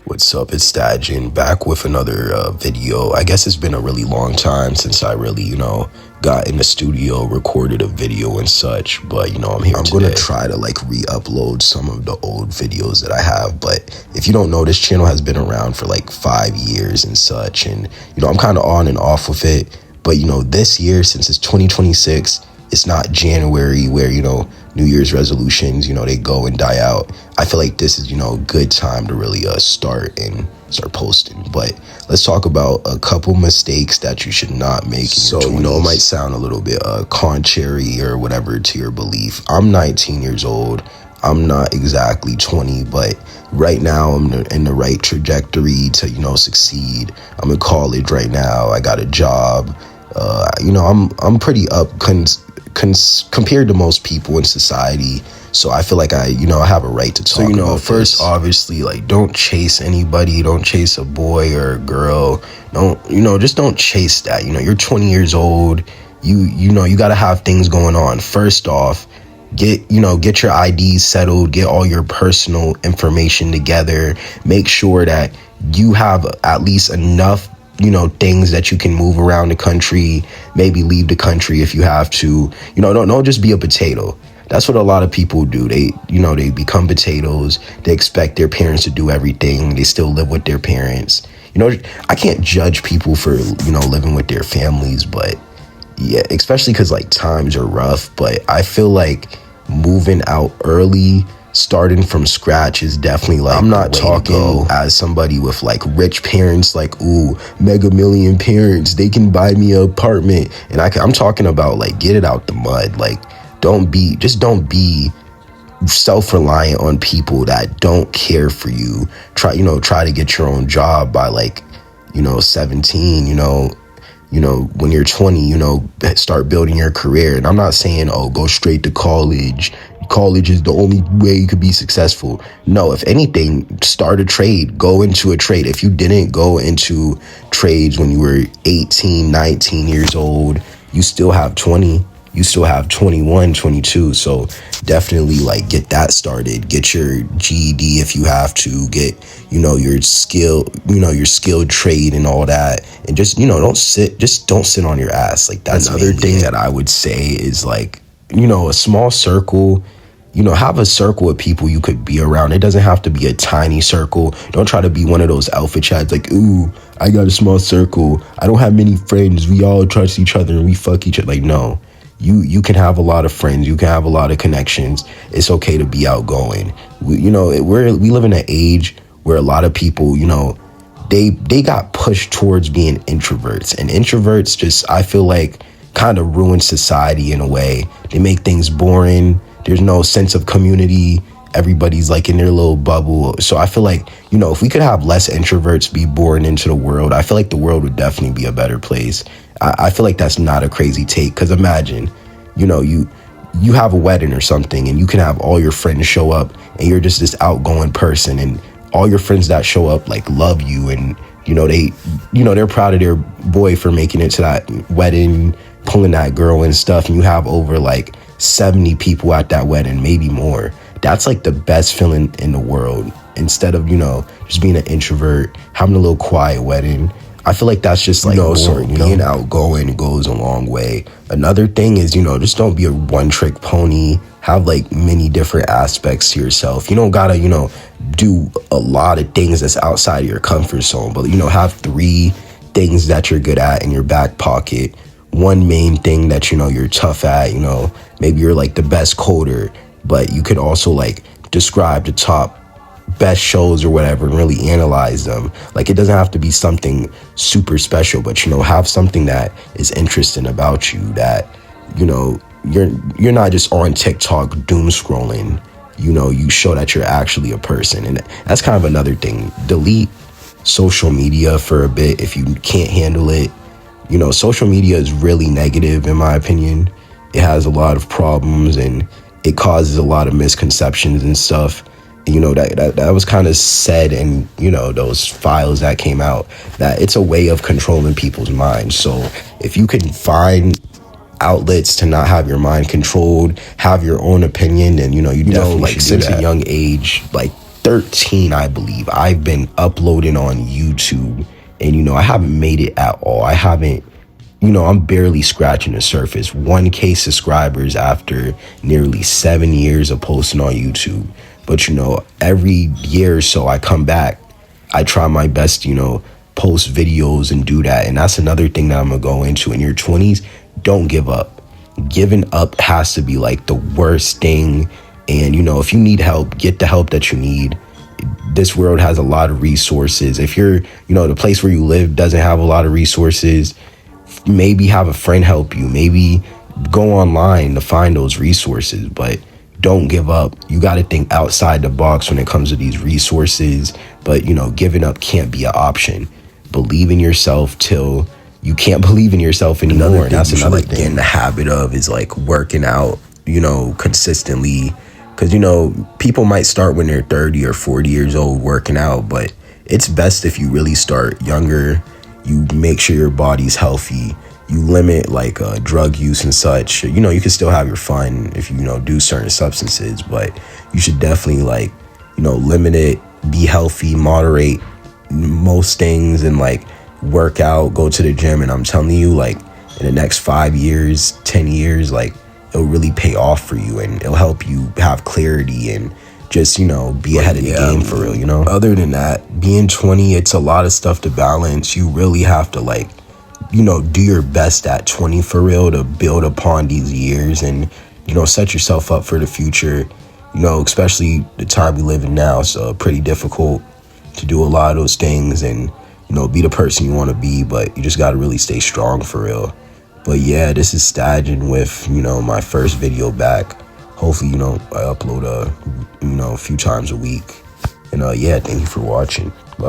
What's up? It's Stajin back with another video. I guess it's been a really long time since I really, got in the studio, recorded a video and such. But, I'm here today. I'm going to try to re-upload some of the old videos that I have. But if you don't know, this channel has been around for 5 years and such. And, I'm kind of on and off with it. But, this year, since it's 2026, it's not January where, New Year's resolutions, they go and die out. I feel like this is, a good time to really start posting. But let's talk about a couple mistakes that you should not make. So, it might sound a little bit contrary or whatever to your belief. I'm 19 years old. I'm not exactly 20, but right now I'm in the right trajectory to, succeed. I'm in college right now. I got a job. I'm pretty up compared to most people in society. So I feel like I have a right to talk about first, obviously, don't chase anybody. Don't chase a boy or a girl. Just don't chase that. You're 20 years old. You got to have things going on. First off, get your IDs settled, get all your personal information together. Make sure that you have at least enough things that you can move around the country, maybe leave the country if you have to. Don't just be a potato. That's what a lot of people do. They become potatoes. They expect their parents to do everything. They still live with their parents. I can't judge people for, living with their families, but yeah, especially because times are rough. But I feel like moving out early, starting from scratch is definitely I'm not talking as somebody with rich parents, mega million parents, they can buy me an apartment, and I'm talking about get it out the mud. Don't be self-reliant on people that don't care for you. Try to get your own job by 17, when you're 20, start building your career. And I'm not saying, go straight to college. College is the only way you could be successful. No, if anything, start a trade. Go into a trade. If you didn't go into trades when you were 18, 19 years old, you still have 20. You still have 21, 22. So definitely get that started. Get your GED if you have to. Get, your skill, your skilled trade and all that. And just, don't sit on your ass. That's another thing that I would say is a small circle. Have a circle of people you could be around. It doesn't have to be a tiny circle. Don't try to be one of those alpha chads ooh, I got a small circle. I don't have many friends. We all trust each other and we fuck each other. No. You can have a lot of friends. You can have a lot of connections. It's okay to be outgoing. We live in an age where a lot of people, they got pushed towards being introverts. And introverts just, I feel kind of ruin society in a way. They make things boring. There's no sense of community. Everybody's in their little bubble. So I feel if we could have less introverts be born into the world, I feel the world would definitely be a better place. I feel that's not a crazy take, because imagine, you have a wedding or something and you can have all your friends show up and you're just this outgoing person, and all your friends that show up love you, and they're proud of their boy for making it to that wedding, pulling that girl and stuff, and you have over 70 people at that wedding, maybe more. That's the best feeling in the world, instead of just being an introvert, having a little quiet wedding. I feel that's just boring, so being outgoing goes a long way. Another thing is, just don't be a one-trick pony. Have many different aspects to yourself. You don't gotta, do a lot of things that's outside of your comfort zone, but have 3 things that you're good at in your back pocket. One main thing that you're tough at. Maybe you're the best coder, but you could also describe the top best shows or whatever and really analyze them. It doesn't have to be something super special, but have something that is interesting about you, that you're not just on TikTok doom scrolling. You show that you're actually a person. And that's kind of another thing. Delete social media for a bit if you can't handle it. Social media is really negative, in my opinion. It has a lot of problems and it causes a lot of misconceptions and stuff. That was kind of said in, those files that came out, that it's a way of controlling people's minds. So if you can find outlets to not have your mind controlled, have your own opinion, and, you definitely should since a young age, 13, I believe, I've been uploading on YouTube, and I haven't made it at all. I haven't, I'm barely scratching the surface. 1K subscribers after nearly 7 years of posting on YouTube. But every year or so I come back, I try my best, post videos and do that. And that's another thing that I'm gonna go into. In your 20s, don't give up. Giving up has to be like the worst thing. And if you need help, get the help that you need. This world has a lot of resources. If you're, the place where you live doesn't have a lot of resources, maybe have a friend help you. Maybe go online to find those resources, but don't give up. You got to think outside the box when it comes to these resources. But giving up can't be an option. Believe in yourself till you can't believe in yourself anymore. And that's another thing. Get in the habit of is like working out, consistently. Because people might start when they're 30 or 40 years old working out, but it's best if you really start younger. You make sure your body's healthy. You limit like drug use and such. You can still have your fun if you do certain substances, but you should definitely limit it, be healthy, moderate most things, and work out, go to the gym. And I'm telling you, in the next 5 years, 10 years, it'll really pay off for you, and it'll help you have clarity and just be ahead of the game for real. Other than that, being 20, it's a lot of stuff to balance. You really have to do your best at 20 for real to build upon these years and set yourself up for the future. Especially the time we live in now, so pretty difficult to do a lot of those things and be the person you want to be, but you just got to really stay strong for real. But yeah, this is Stajan with my first video back. Hopefully I upload a few times a week. And yeah, thank you for watching. Bye.